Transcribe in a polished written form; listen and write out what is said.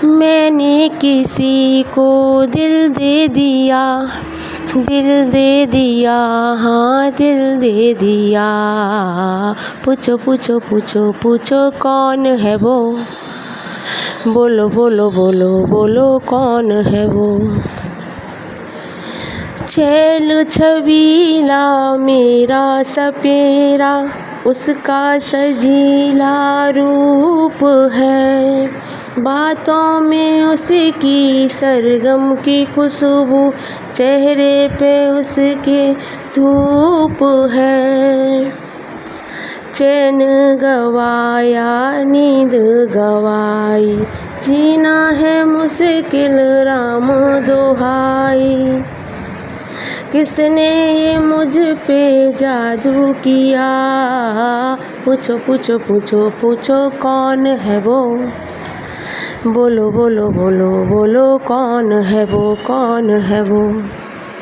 मैंने किसी को दिल दे दिया, दिल दे दिया, हाँ दिल दे दिया। पूछो पूछो पूछो पूछो कौन है वो, बोलो बोलो बोलो बोलो कौन है वो। छैल छबीला मेरा सपेरा, उसका सजीला रूप है। बातों में उसकी सरगम की खुशबू, चेहरे पे उसके धूप है। चैन गवाया नींद गवाई, जीना है मुश्किल राम दुहाई। किसने ये मुझ पे जादू किया, पूछो पूछो पूछो पूछो कौन है वो, बोलो बोलो बोलो बोलो कौन है वो, कौन है वो।